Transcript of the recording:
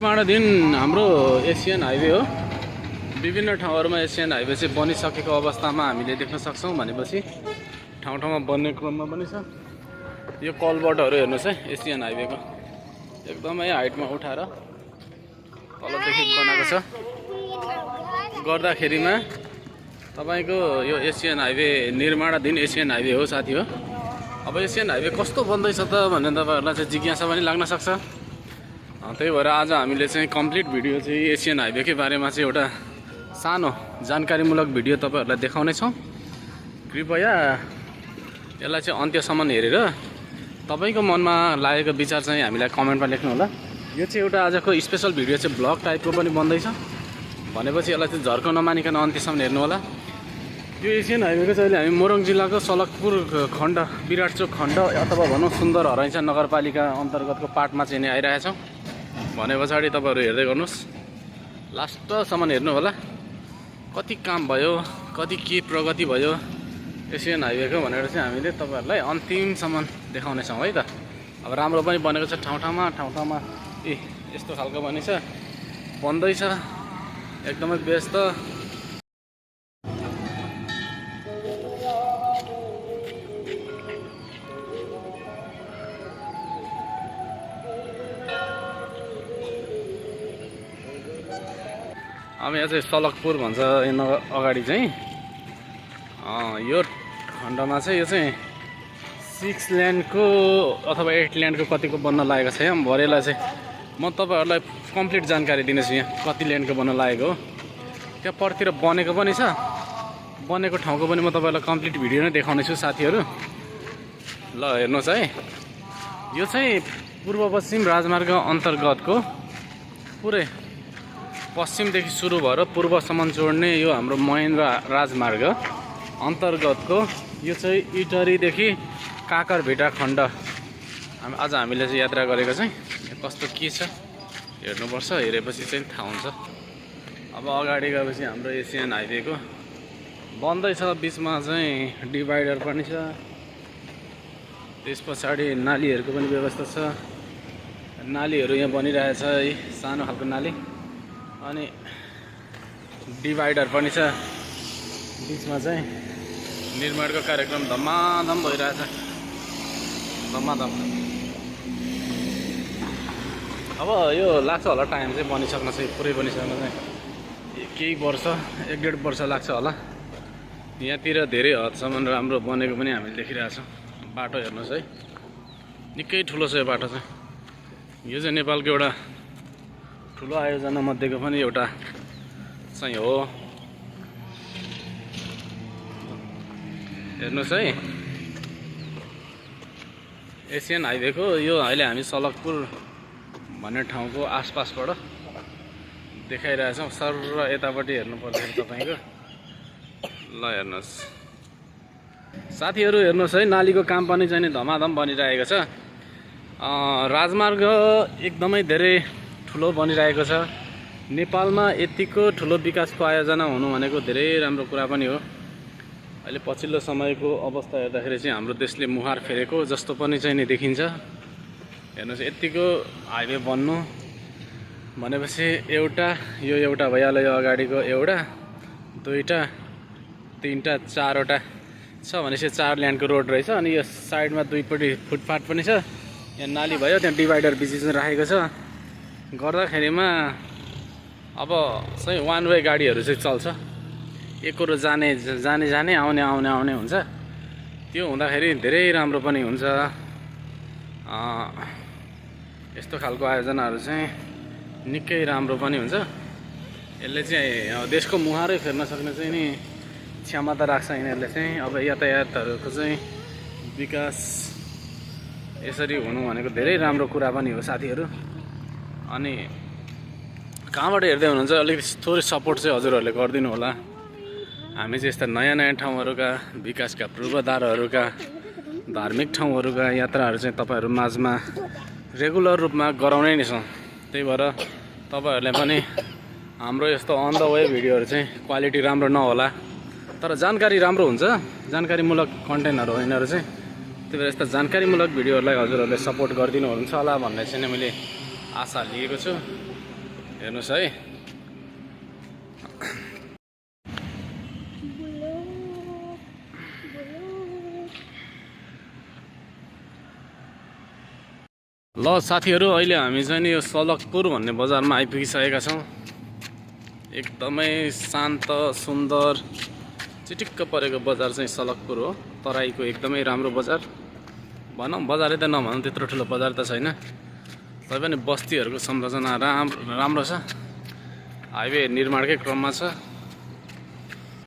दिन हाम्रो Asian highway हो। विभिन्न ठाउँहरुमा एसियन हाइवे चाहिँ बनिसकेको अवस्थामा हामीले देख्न सक्छौं। भनेपछि ठाउँ ठाउँमा बन्ने क्रममा पनि छ। यो कलबटहरु हेर्नुस् है, एसियन हाइवेको एकदमै हाइटमा उठाएर तलदेखि बनाएको छ। गर्दाखेरिमा तपाईको यो एसियन हाइवे निर्माणाधीन एसियन हाइवे हो साथी हो। अब एसियन हाइवे कस्तो बन्दैछ त भन्ने तपाईहरुलाई चाहिँ जिज्ञासा पनि लाग्न सक्छ। त्यही भएर आज हामीले चाहिँ कम्प्लिट भिडियो चाहिँ एसियन हाइवेकै बारेमा चाहिँ एउटा सानो जानकारीमूलक भिडियो तपाईहरुलाई देखाउने छौं। कृपया यसलाई चाहिँ अन्त्यसम्म हेरेर तपाईको मनमा लागेको विचार चाहिँ हामीलाई कमेन्टमा लेख्नु होला। यो चाहिँ एउटा आजको स्पेशल भिडियो चाहिँ ब्लग टाइपको पनि बन्दैछ भनेपछि यसलाई चाहिँ झर्को नमानिकन अन्त्यसम्म हेर्नु होला। यो एसियन हाइवेको चाहिँ अहिले हामी मोरङ जिल्लाको सलकपुर खण्ड विराटचोक खण्ड अथवा भनौं सुन्दर हरैँचा नगरपालिका अन्तर्गतको पाटमा चाहिँ आइरहेछौं। भने पछाडि तपाईहरु हेर्दै गर्नुस्, लास्टसम्म हेर्नु होला। कति काम भयो, कति के प्रगति भयो एसियन हाइवेको भनेर चाहिँ हामीले तपाईहरुलाई अन्तिमसम्म देखाउने छौं है त। अब राम्रो पनि बनेको छ ठाउँ ठाउँमा यस्तो खालको बनिन्छ, बन्दैछ एकदमै व्यस्त। अब यहाँ चाहिँ सलकपुर भन्छ अगाडि चाहिँ यो खण्डमा चाहिँ यो चाहिँ 6 लेनको अथवा 8 लेनको कतिको बन्न लागेको छ। यहाँ भरेलाई चाहिँ म तपाईहरुलाई कम्प्लिट जानकारी दिनेछु। यहाँ कति लेनको बन्न लागेको हो, त्यहाँ परतिर बनेको पनि छ, बनेको ठाउँको पनि म तपाईहरुलाई कम्प्लिट भिडियो नै देखाउने छु साथीहरु। ल हेर्नुस् है, यो चाहिँ पूर्व पश्चिम राजमार्ग अन्तर्गतको पुरै पश्चिमदेखि सुरु भएर पूर्वसम्म जोड्ने यो हाम्रो महेन्द्र राजमार्ग अन्तर्गतको यो चाहिँ इटरीदेखि काकरभिटा खण्ड आज हामीले चाहिँ यात्रा गरेको चाहिँ कस्तो के छ हेर्नुपर्छ। हेरेपछि चाहिँ थाहा हुन्छ। अब अगाडि गएपछि हाम्रो एसियन हाइवेको बन्दैछ, बीचमा चाहिँ डिभाइडर पनि छ, त्यस पछाडि नालीहरूको पनि व्यवस्था छ। नालीहरू यहाँ बनिरहेछ है, सानो खालको नाली, अनि डिभाइडर पनि छ। बीचमा चाहिँ निर्माणको कार्यक्रम धमाधम भइरहेछ, धमाधम। अब यो लाग्छ होला टाइम चाहिँ बनिसक्न चाहिँ, पुरै बनिसक्न चाहिँ केही वर्ष 1-1.5 वर्ष लाग्छ होला। यहाँतिर धेरै हदसम्म राम्रो बनेको पनि हामीले देखिरहेछौँ। बाटो हेर्नुहोस् है, निकै ठुलो छ यो बाटो चाहिँ। यो चाहिँ नेपालको एउटा ठुलो आयोजना मध्येको पनि एउटा चाहिँ हो। हेर्नुहोस् है, एसियन हाइवेको यो अहिले हामी सलकपुर भन्ने ठाउँको आसपासबाट देखाइरहेछौँ। सर यतापट्टि हेर्नु पर्दैन तपाईको। ल हेर्नुहोस् साथीहरु, हेर्नुहोस् है, नालीको काम पनि चाहिँ धमाधम बनिरहेको छ। राजमार्ग एकदमै धेरै ठुलो बनिरहेको छ। नेपालमा यतिको ठुलो विकासको आयोजना हुनु भनेको धेरै राम्रो कुरा पनि हो। अहिले पछिल्लो समयको अवस्था हेर्दाखेरि चाहिँ हाम्रो देशले मुहार फेरेको जस्तो पनि चाहिँ नि देखिन्छ। हेर्नुहोस्, यतिको हाइवे बन्नु भनेपछि एउटा भइहाल्यो, यो अगाडिको एउटा, दुईटा, तीनटा, चारवटा छ भनेपछि 4 लेनको रोड रहेछ। अनि यो साइडमा दुईपट्टि फुटपाथ पनि छ। यहाँ नाली भयो, त्यहाँ डिभाइडर बिचमा राखेको छ। गर्दाखेरिमा अब चाहिँ वान वे गाडीहरू चाहिँ चल्छ। एकरो जाने आउने हुन्छ। त्यो हुँदाखेरि धेरै राम्रो पनि हुन्छ। यस्तो खालको आयोजनाहरू चाहिँ निकै राम्रो पनि हुन्छ। यसले चाहिँ देशको मुहारै फेर्न सक्ने चाहिँ नि क्षमता राख्छ यिनीहरूले चाहिँ। अब यातायातहरूको चाहिँ विकास यसरी हुनु भनेको धेरै राम्रो कुरा पनि हो साथीहरू। अनि कहाँबाट हेर्दै हुनुहुन्छ अलिकति थोरै सपोर्ट चाहिँ हजुरहरूले गरिदिनु होला। हामी चाहिँ यस्ता नयाँ ठाउँहरूका, विकासका पूर्वाधारहरूका, धार्मिक ठाउँहरूका यात्राहरू चाहिँ तपाईहरु माझमा रेगुलर रूपमा गराउने नै छौँ। त्यही भएर तपाईहरुले पनि हाम्रो यस्तो अन द वे भिडियोहरू चाहिँ क्वालिटी राम्रो नहोला, तर जानकारी राम्रो हुन्छ, जानकारीमूलक कन्टेन्टहरू हो यिनीहरू चाहिँ। त्यही भएर यस्ता जानकारीमूलक भिडियोहरूलाई हजुरहरूले सपोर्ट गरिदिनुहुन्छ होला भन्ने चाहिँ मैले आशा लिएको छु। हेर्नुहोस् है। ल साथीहरू, अहिले हामी चाहिँ नि यो सलकपुर भन्ने बजारमा आइपुगिसकेका छौँ। एकदमै शान्त सुन्दर चिटिक्क परेको बजार चाहिँ सलकपुर हो। तराईको एकदमै राम्रो बजार भनौँ, बजारै त नभनौँ, त्यत्रो ठुलो बजार त छैन। तैपनि बस्तीहरूको संरचना राम्रो छ। हाइवे निर्माणकै क्रममा छ।